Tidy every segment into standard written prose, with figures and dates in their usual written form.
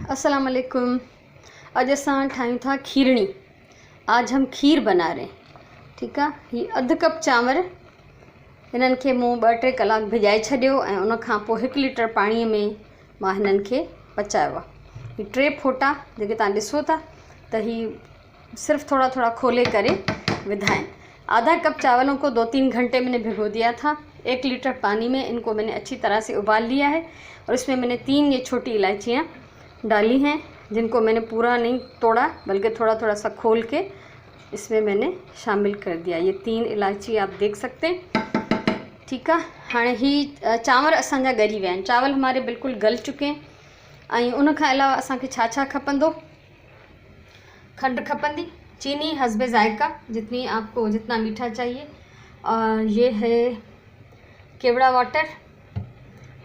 अस्सलाम वालेकुम। अज असां ठाहियूं था खीरणी। आज हम खीर बना रहे हैं। ठीक है। ही अध कप चांवर हिननि खे मूं 2-3 कलाक भिजाए छॾियो ऐं उन खां पोइ 1 लीटर पाणीअ में मां हिननि खे पचायो आहे। ही 3 फोटा जेके तव्हां ॾिसो था त ही सिर्फ थोड़ा थोड़ा खोले करे विधा आहिनि। आधा कप चावलों को 2-3 घंटे मैंने भिगो दिया था। 1 लीटर पानी में इनको मैंने अच्छी तरह से उबाल लिया है और इसमें मैंने 3 ये छोटी इलायचियाँ डाली हैं, जिनको मैंने पूरा नहीं तोड़ा बल्कि थोड़ा थोड़ा सा खोल के इसमें मैंने शामिल कर दिया। ये 3 इलायची आप देख सकते हैं। ठीक है। हाँ ही चांवर असांजा ॻरी विया आहिनि। चावल हमारे बिल्कुल गल चुके हैं। ऐं उन खां अलावा असांखे छा छा खपंदो? खंड खपंदी, चीनी हस्बे जायका, जितनी आपको जितना मीठा चाहिए। और ये है केवड़ा वाटर,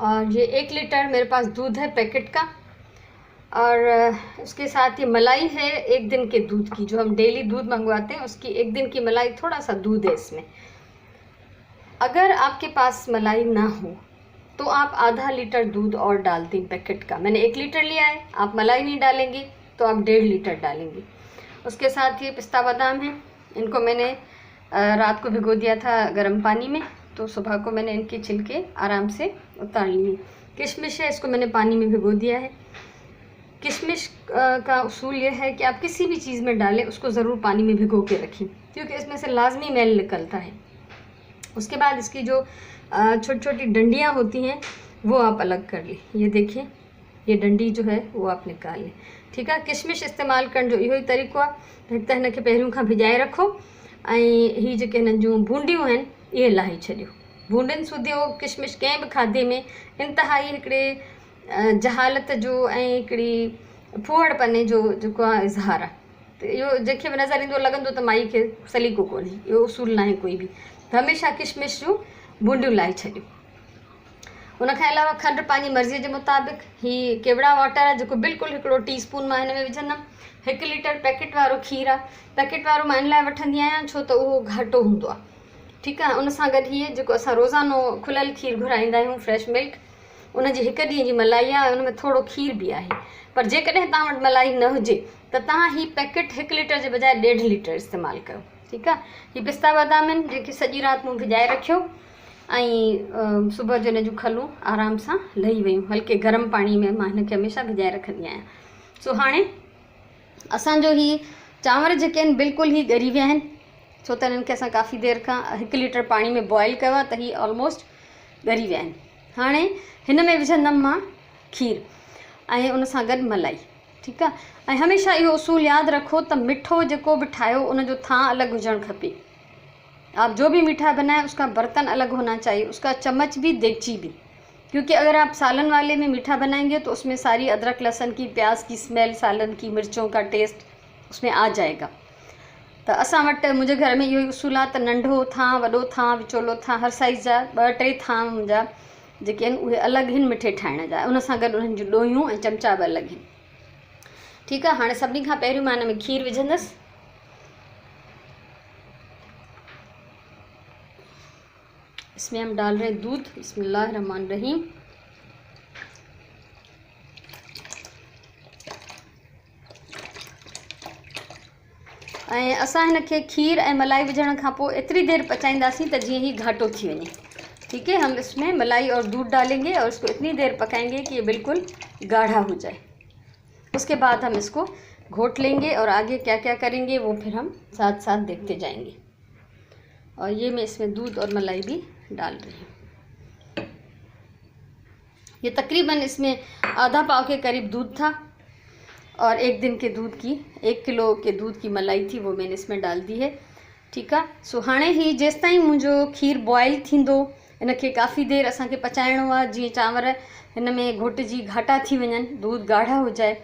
और ये 1 लीटर मेरे पास दूध है पैकेट का, और उसके साथ ये मलाई है 1 दिन के दूध की, जो हम डेली दूध मंगवाते हैं उसकी 1 दिन की मलाई, थोड़ा सा दूध है इसमें। अगर आपके पास मलाई ना हो तो आप आधा लीटर दूध और डाल दें पैकेट का। मैंने 1 लीटर लिया है, आप मलाई नहीं डालेंगे तो आप 1.5 लीटर डालेंगे। उसके साथ ये पिस्ता बादाम है, इनको मैंने रात को भिगो दिया था गर्म पानी में, तो सुबह को मैंने इनके छिलके आराम से उतार लिए। किशमिश है, इसको मैंने पानी में भिगो दिया है। किशमिश का उसूल ये है कि आप किसी भी चीज़ में डालें उसको ज़रूर पानी में भिगो के रखें, क्योंकि इसमें से लाजमी मैल निकलता है। उसके बाद इसकी जो छोटी छोटी डंडियाँ होती हैं वो आप अलग कर लें। ये देखिए, ये डंडी जो है वो आप निकाल लें। ठीक है। किशमिश इस्तेमाल करण जो इहो ई तरीक़ो आहे त हिन खे पहिरियों खां भिजाए रखो ऐं ही जेके हिननि जूं भूंडियूं आहिनि इहे लाहे छॾियो। भूंडियुनि सूधियो किशमिश कंहिं बि खाधे में इंतिहाई हिकिड़े जहालत जो ऐं हिकिड़ी फूहड़पने जो जेको आहे इज़हार आहे। त इहो जंहिंखे बि नज़र ईंदो लॻंदो त माई खे सलीक़ो कोन्हे, इहो उसूल नाहे कोई बि। त हमेशह किशमिश जूं भूंडियूं लाहे छॾियो। उनखां अलावा खंड पंहिंजी मर्ज़ीअ जे मुताबिक़। ही केवड़ा वाटर आहे जेको बिल्कुलु 1 टीस्पून मां हिन में विझंदमि। 1 लीटर पैकेट वारो खीर आहे। पैकेट वारो मां इन लाइ वठंदी आहियां छो त उहो घाटो हूंदो आहे। ठीकु आहे। उन सां गॾु हीअ जेको असां रोज़ानो खुलियल खीर घुराईंदा आहियूं फ्रेश मिल्क, उनजी 1 ॾींहं जी मलाई आहे, उन में थोरो खीर बि आहे। पर जेकॾहिं तव्हां वटि मलाई न हुजे त तव्हां ही पैकेट 1 लीटर जे बजाए 1.5 लीटर इस्तेमालु कयो। ठीकु आहे। हीअ पिस्ता बादाम आहिनि जेके सॼी राति मूं भिजाए रखियो ऐं सुबुह जो हिन जूं खलूं आराम सां लही वियूं। हल्के गरम पाणी में मां हिन खे हमेशह भिजाए रखंदी आहियां। सो हाणे असांजो ही चांवर जेके आहिनि बिल्कुलु ई ॻरी विया आहिनि, छो त हिननि खे असां काफ़ी देरि खां 1 लीटर पाणी में बॉइल कयो आहे, त ही ऑलमोस्ट ॻरी विया आहिनि। हाणे हिन में विझंदमि मां खीर ऐं उन सां गॾु मलाई। ठीकु आहे। ऐं हमेशह इहो उसूल यादि रखो त मिठो जेको बि ठाहियो उनजो थां अलॻि हुजणु खपे। आप जो भी मीठा बनाएं उसका बर्तन अलग होना चाहिए, उसका चम्मच भी देगची भी, क्योंकि अगर आप सालन वाले में मीठा बनाएंगे तो उसमें सारी अदरक लहसुन की प्याज की स्मेल, सालन की मिर्चों का टेस्ट उसमें आ जाएगा। तो असां वटि मुंहिंजे घर में इहो ई उसूल आहे त नंढो थां, वॾो थां, विचोलो थां, हर साइज़ जा 2-3 थां मुंहिंजा जेके आहिनि उहे अलॻि आहिनि मिठे ठाहिण जा। उन सां गॾु उन्हनि जूं ॾोहियूं ऐं चमचा बि अलॻि आहिनि। ठीकु आहे। हाणे सभिनी खां पहिरियों मां हिन में खीर विझंदसि। इसमें हम डाल रहे हैं दूध। बिस्मिल्लाहिर्रहमानिर्रहीम। ऐं असां हिन खे खीर ऐं मलाई विझण खां पोइ एतिरी देरि पचाईंदासीं त जीअं ही घाटो थी वञे। ठीक है। हम इसमें मलाई और दूध डालेंगे और इसको इतनी देर पकाएंगे कि ये बिल्कुल गाढ़ा हो जाए। उसके बाद हम इसको घोट लेंगे और आगे क्या क्या करेंगे वो फिर हम साथ साथ देखते जाएंगे। और ये मैं इसमें दूध और मलाई भी डाल रही हूँ। ये तकरीबन इसमें आधा पाव के करीब दूध था और 1 दिन के दूध की 1 किलो के दूध की मलाई थी, वो मैंने इसमें डाल दी है। ठीक है। सो हाणे ही जेसि ताईं मुंहिंजो खीर बॉयल थींदो, इन खे काफ़ी देरि असांखे पचाइणो आहे जीअं चांवर हिन में घोटिजी घाटा थी वञनि, दूध गाढ़ा हो जाए।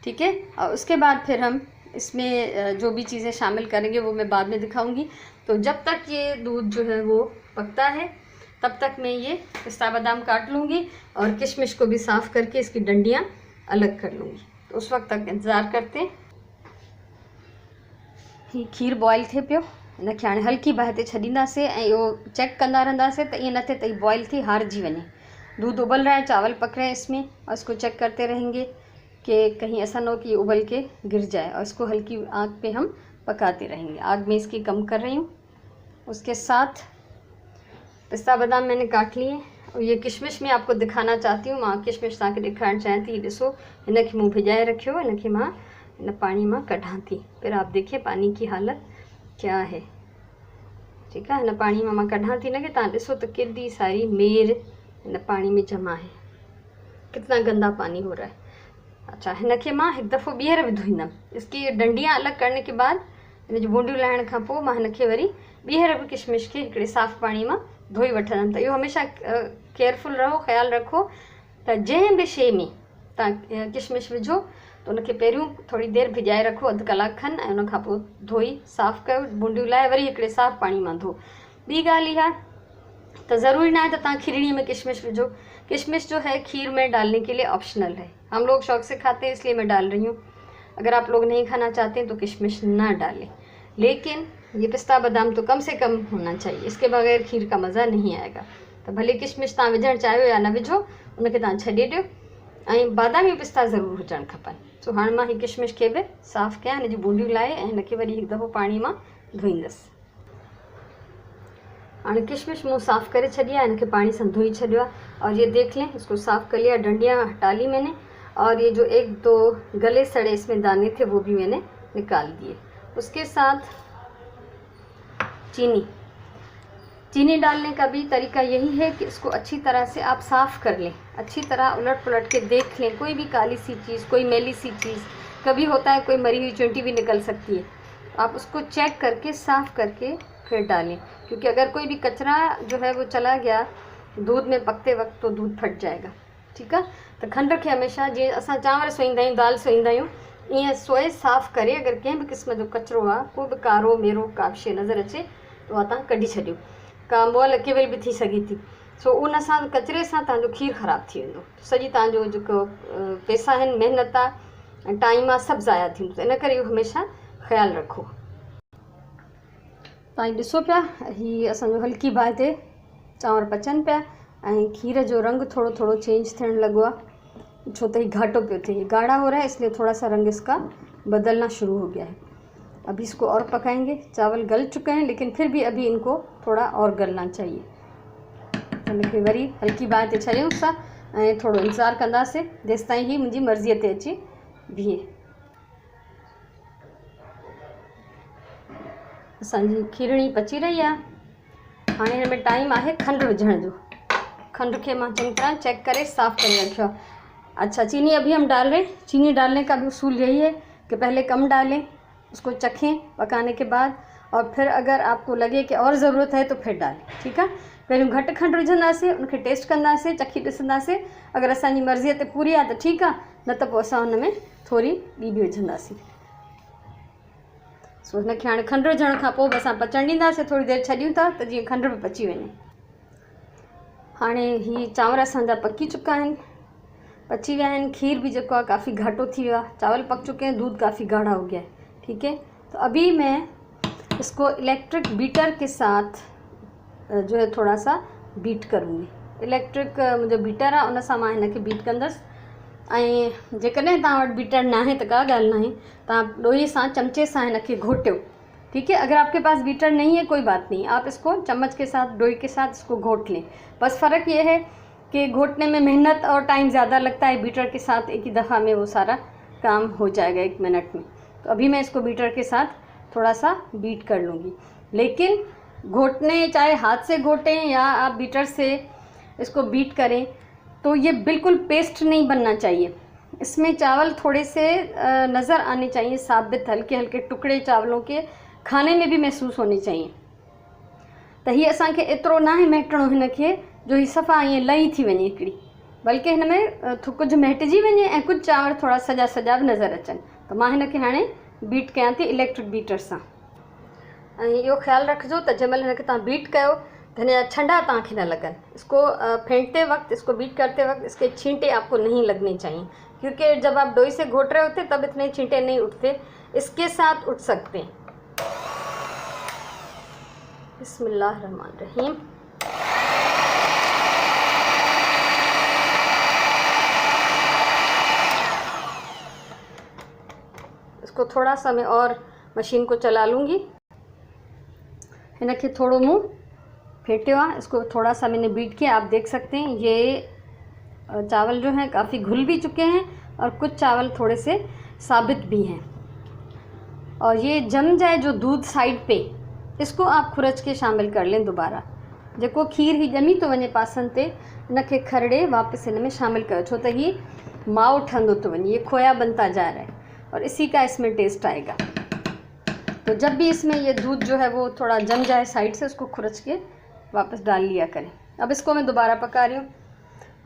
ठीक है। और उसके बाद फिर हम इसमें जो भी चीज़ें शामिल करेंगे वो मैं बाद में दिखाऊंगी। तो जब तक ये दूध जो है वो पकता है तब तक मैं ये पिस्ता बादाम काट लूँगी और किशमिश को भी साफ़ करके इसकी डंडियाँ अलग कर लूँगी। तो उस वक्त तक इंतज़ार करते हैं। ही खीर बॉयल थे पियो, इन खे हाणे हल्की बाहि ते छॾींदासीं ऐं इहो चेक कंदा रहंदासीं त ईअं न थिए त बॉयल थी हारजी वञे। दूध उबल रहा है, चावल पक रहे हैं इसमें, और इसको चेक करते रहेंगे। कि कहीं ऐसा ना हो कि ये उबल के गिर जाए। और इसको हल्की आग पे हम पकाते रहेंगे। आग में इसकी कम कर रही हूँ। उसके साथ पिस्ता बादाम मैंने काट लिए और ये किशमिश मैं आपको दिखाना चाहती हूँ। मां किशमिश तव्हांखे ॾेखारणु चाहियां थी। ॾिसो हिनखे मूं भिजाए रखियो, हिनखे मां इन पानी मां कढां थी। फिर आप देखिए पानी की हालत क्या है। ठीक है, हिन पानी मां कढां थी हिनखे। तव्हां ॾिसो त केॾी सारी मेर हिन पानी में जमा है, कितना गंदा पानी हो रहा है। अच्छा, हिनखे मां हिकु दफ़ो ॿीहर विधोईंदमि। इसकी डंडियां अलॻि करने के बाद, हिन जी बूंडियूं लाहिण खां पोइ मां हिनखे वरी ॿीहर बि किशमिश खे हिकिड़े साफ़ पाणी मां धोई वठंदमि। त इहो हमेशह केयरफुल रहो, ख़्यालु रखो त जंहिं बि शइ में तव्हां किशमिश विझो त उनखे पहिरियों थोरी देरि भिजाए रखो, अधु कलाक खनि, ऐं उनखां पोइ धोई साफ़ु कयो, बूंडियूं लाहे वरी हिकिड़े साफ़ पाणी मां धो। ॿी ॻाल्हि इहा तो ज़रूरी ना है तो तव्हां खीरणी में किशमिश विझो। किशमिश जो है खीर में डालने के लिए ऑप्शनल है। हम लोग शौक से खाते हैं इसलिए मैं डाल रही हूँ। अगर आप लोग नहीं खाना चाहते हैं तो किशमिश ना डालें, लेकिन ये पिस्ता बादाम तो कम से कम होना चाहिए, इसके बगैर खीर का मज़ा नहीं आएगा। तो भले किशमिश तव्हां विझणु चाहियो या न विझो, उनखे तव्हां छॾे ॾियो, ऐं बादामी पिस्ता ज़रूरु हुजणु खपनि। सो हाणे मां हीअ किशमिश खे बि साफ़ु कयां, हिन जी बूंडियूं लाहे ऐं हिनखे वरी हिकु दफ़ो पाणी मां धोईंदसि। हाँ किशमिश मुँह साफ़ करे छॾी आहे, इनके पानी से धोई छॾियो आहे। और ये देख लें, इसको साफ़ कर लिया, डंडियाँ हटा ली मैंने, और ये जो एक दो गले सड़े इसमें दाने थे वो भी मैंने निकाल दिए। उसके साथ चीनी डालने का भी तरीका यही है कि इसको अच्छी तरह से आप साफ़ कर लें, अच्छी तरह उलट पुलट के देख लें। कोई भी काली सी चीज़, कोई मैली सी चीज़, कभी होता है कोई मरी हुई चुंटी भी निकल सकती है, आप उसको चेक करके साफ़ करके फिर डालें, क्योंकि अगर कोई भी कचरा जो है वो चला गया दूध में पकते वक्त तो दूध फट जाएगा। ठीक है, तो खंड के हमेशा जी असां चांवर सोईंदा आहियूं, दाल सोईंदा आहियूं, ईअं सोए साफ़ करे अगर कंहिं भी क़िस्म जो कचरो आहे, को भी कारो मेरो का भी शइ नज़र अचे तो तव्हां कढी छॾियो। का मुअल केवल भी थी सघे थी, सो उन सां कचरे सां तव्हांजो खीर ख़राब थी वेंदो, सॼी तव्हांजो जेको पैसा आहिनि, महिनत आहे, टाइम आहे, सभु ज़ाया थींदो। इन करे इहो हमेशा ख़्यालु रखो। तव्हां ॾिसो पिया, हीअ असांजो हल्की बाहि ते चांवर पचनि पिया, ऐं खीर जो रंग थोड़ो थोड़ो चेंज थियण लॻो आहे, छो त हीअ घाटो पियो थिए, ये गाढ़ा हो रहा है इसलिए थोड़ा सा रंग इसका बदलना शुरू हो गया है। अभी इसको और पकाएंगे। चावल गल चुके हैं लेकिन फिर भी अभी इनको थोड़ा और गलना चाहिए। तो इनखे वरी हल्की बाहि ते छॾियूं सां ऐं थोरो इंतज़ारु कंदासीं जेसि ताईं ही मुंहिंजी मर्ज़ीअ ते अची बीहे। असांजी खीरणी पची रही आहे। हाणे हिन में टाइम आहे खंडु विझण जो। खंड के मां चंगी तरह चेक करे साफ़ करे रखियो। अच्छा, चीनी अभी हम डाल रहे हैं। चीनी डालने का भी उसूल यही है कि पहले कम डालें, उसको चखें पकाने के बाद, और फिर अगर आपको लगे कि और ज़रूरत है तो फिर डालें। ठीक है, पहिरियों घटि खंड विझंदासीं, उनखे टेस्ट कंदासीं, चखी ॾिसंदासीं, अगर असांजी मर्ज़ीअ ते पूरी आहे त ठीकु आहे, न त पोइ असां हुन में थोरी ॿी बि विझंदासीं। सो हिनखे हाणे खंडु विझण खां पोइ बि असां पचण ॾींदासीं, थोरी देरि छॾियूं था त जीअं खंडु बि पची वञे। हाणे ही चांवर असांजा पकी चुका आहिनि, पची विया आहिनि, खीर भी जो है काफ़ी घाटो थी वियो आहे, चावल पक चुके हैं, दूध काफ़ी गाढ़ा हो गया है। ठीक है, तो अभी मैं इसको इलेक्ट्रिक बीटर के साथ जो है थोड़ा सा बीट करूँगी। इलेक्ट्रिक मुंहिंजो बीटर आहे, उन सां मां हिनखे बीट कंदसि। ऐं जेकॾहिं तव्हां वटि बीटर ना आहे त का ॻाल्हि न आहे, तव्हां ॾोई सां चमचे सां हिनखे घोटियो। ठीक है, अगर आपके पास बीटर नहीं है कोई बात नहीं, आप इसको चम्मच के साथ, डोई के साथ इसको घोट लें। बस फ़र्क ये है कि घोटने में मेहनत और टाइम ज़्यादा लगता है, बीटर के साथ एक ही दफ़ा में वो सारा काम हो जाएगा 1 मिनट में। तो अभी मैं इसको बीटर के साथ थोड़ा सा बीट कर लूँगी। लेकिन घोटने, चाहे हाथ से घोटें या आप बीटर से इसको बीट करें, तो ये बिल्कुल पेस्ट नहीं बनना चाहिए। इसमें चावल थोड़े से नज़र आने चाहिए, साबित हल्के हल्के टुकड़े चावलों के खाने में भी महसूस होने चाहिए। तो ही असांखे एतिरो ना आहे महटणो हिनखे जो ही सफ़ा ईअं लही थी वञे हिकिड़ी, बल्कि हिन में कुझु महटिजी वञे ऐं कुझु चांवर थोड़ा सॼा सॼा बि नज़र अचनि। तो मां हिनखे हाणे बीट कयां थी इलेक्ट्रिक बीटर सां। ऐं इहो ख़्यालु रखिजो त जंहिं महिल हिनखे तव्हां बीट कयो त हिन जा छंडा तव्हांखे न लॻनि। इसको फेंटते वक्त, इसको बीट करते वक्त इसके छींटे आपको नहीं लगने चाहिए, क्योंकि जब आप डोई से घोट रहे होते तब इतने छींटे नहीं उठते, इसके साथ उठ सकते हैं। बिस्मिल्लाहिर्रहमानिर्रहीम। इसको थोड़ा सा मैं और मशीन को चला लूँगी। इनके थोड़ो मूँ फेटियो आ, इसको थोड़ा सा मैंने बीट किया। आप देख सकते हैं ये चावल जो हैं काफ़ी घुल भी चुके हैं और कुछ चावल थोड़े से साबित भी हैं। और ये जम जाए जो दूध साइड पे, इसको आप खुरच के शामिल कर लें दोबारा। जेको खीर ही ॼमी तो वञे पासनि ते, इनके खरड़े वापस इन में शामिल कयो, छो त ये माओ ठंडो तो वञे, ये खोया बनता जा रहा है और इसी का इसमें टेस्ट आएगा। तो जब भी इसमें ये दूध जो है वो थोड़ा जम जाए साइड से, उसको खुरच के वापस डाल लिया करें। अब इसको मैं दोबारा पका रही हूँ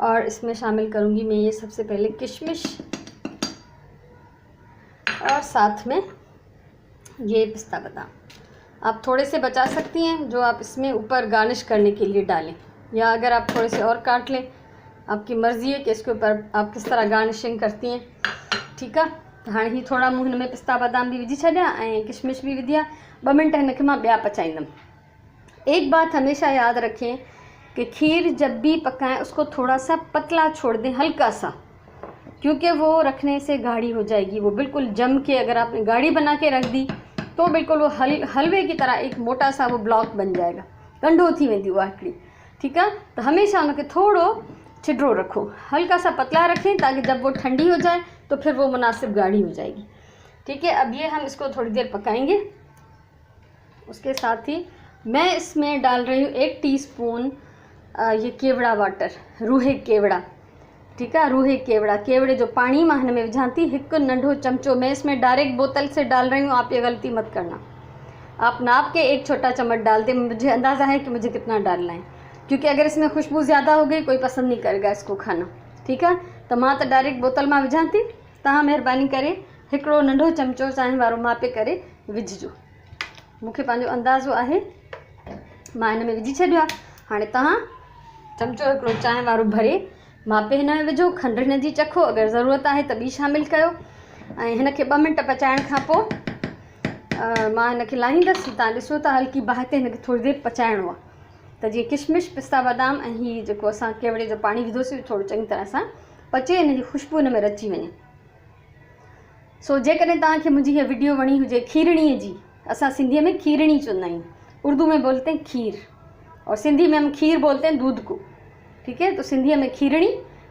और इसमें शामिल करूँगी मैं ये सबसे पहले किशमिश और साथ में ये पिस्ता बादाम। आप थोड़े से बचा सकती हैं जो आप इसमें ऊपर गार्निश करने के लिए डालें, या अगर आप थोड़े से और काट लें, आपकी मर्ज़ी है कि इसके ऊपर आप किस तरह गार्निशिंग करती हैं। ठीक है, हाँ ही थोड़ा मूं हिन में पिस्ता बादाम भी विझी छॾिया ऐं किशमिश भी विधिया। 2 मिनट हिनखे मां ॿिया पचाईंदमि। एक बात हमेशा याद रखें कि खीर जब भी पकाएं उसको थोड़ा सा पतला छोड़ दें, हल्का सा, क्योंकि वो रखने से गाढ़ी हो जाएगी। वो बिल्कुल जम के अगर आपने गाढ़ी बना के रख दी तो बिल्कुल वो हलवे की तरह एक मोटा सा वो ब्लॉक बन जाएगा, कंडो थी वेंदी वो हिकिड़ी। ठीक है, तो हमेशा उनके थोड़ो छिड्रो रखो, हल्का सा पतला रखें ताकि जब वो ठंडी हो जाए तो फिर वो मुनासिब गाढ़ी हो जाएगी। ठीक है, अब ये हम इसको थोड़ी देर पकाएंगे। उसके साथ ही मैं इसमें डाल रही हूँ 1 टीस्पून ये केवड़ा वाटर, रूहे केवड़ा। ठीक है, रूहे केवड़ा, केवड़े जो पानी मां हिन में विझां थी, 1 नंढो चमचो। मैं इसमें डायरेक्ट बोतल से डाल रही हूँ, आप ये गलती मत करना। आप नाप के 1 छोटा चम्मच डाल दें, मुझे अंदाज़ा है कि मुझे कितना डालना है, क्योंकि अगर इसमें खुशबू ज़्यादा हो गई कोई पसंद नहीं करेगा इसको खाना। ठीक है, तो मां तो डायरेक्ट बोतल मां विझां थी, तव्हां महिरबानी करे 1 नंढो चमचो चांहि वारो मापे करे विझिजो। मूंखे पंहिंजो अंदाज़ो आहे, मां हिन में विझी छॾियो आहे। हाणे तव्हां चमचो 1 चांहि वारो भरे मापे हिन में विझो। खंडु हिन जी चखो, अगरि ज़रूरत आहे त ॿी शामिल कयो। ऐं हिनखे 2 मिंट पचाइण खां पोइ मां हिनखे लाहींदसि। तव्हां ॾिसो था हल्की बाहि ते हिनखे थोरी देरि पचाइणो आहे, त जीअं किशमिश, पिस्ता बादाम ऐं हीअ जेको असां केवड़े जो पाणी विधोसीं थोरो चङी तरह सां पचे, हिन जी ख़ुशबू हिन में रची वञे। सो जेकॾहिं तव्हांखे मुंहिंजी हीअ वीडियो वणी हुजे खीरणीअ जी, असां सिंधीअ में खीरणी चवंदा आहियूं, उर्दू में बोलते हैं खीर और सिंधी में हम खीर बोलते हैं दूध को। ठीक है, तो सिंधी में खीरणी,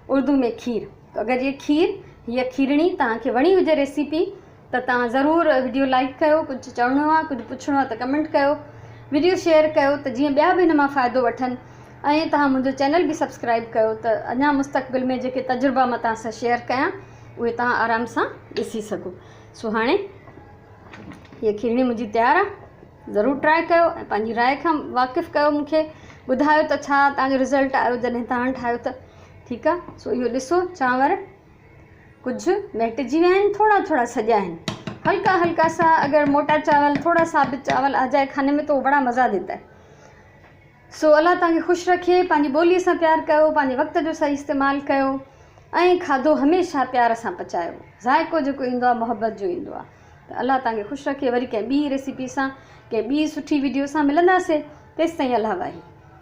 उर्दू में खीर। तो अगर ये खीर या खीरणी तव्हांखे वणी हुजे रेसिपी त तव्हां ज़रूरु वीडियो लाइक कयो। कुझु चवणो आहे, कुझु पुछणो आहे त कमेंट कयो, वीडियो शेयर कयो त जीअं ॿिया बि हिन मां फ़ाइदो वठनि। ऐं तव्हां मुंहिंजो चैनल बि सब्सक्राइब कयो त अञा मुस्तक़बिल में जेके तजुर्बा मां तव्हां सां शेयर कयां उहे तव्हां आराम सां ॾिसी सघो। सो हाणे हीअ खीरणी मुंहिंजी तयारु आहे, ज़रूरु ट्राए कयो ऐं पंहिंजी राय खां वाक़िफ़ु कयो। मूंखे ॿुधायो त छा तव्हांजो रिज़ल्ट आयो जॾहिं तव्हां ठाहियो त। ठीकु आहे, सो इहो ॾिसो चांवर कुझु महिटिजी विया आहिनि, थोड़ा थोड़ा सॼा आहिनि, हल्का हल्का सा। अगर मोटा चावल, थोड़ा साबित चावल आ जाए खाने में तो वो बड़ा मज़ा देता है। सो अल्लाह तव्हांखे ख़ुशि रखे, पंहिंजी ॿोलीअ सां प्यार कयो, पंहिंजे वक़्त जो सही इस्तेमालु कयो ऐं खाधो हमेशा प्यार सां पचायो। ज़ाइको जेको ईंदो आहे मोहबत जो ईंदो आहे। त अल्लाह तव्हांखे ख़ुशि रखे। वरी कंहिं ॿी रेसिपी सां, कंहिं ॿी सुठी वीडियो सां मिलंदासीं। तेसिताईं अल्लाह वाहे।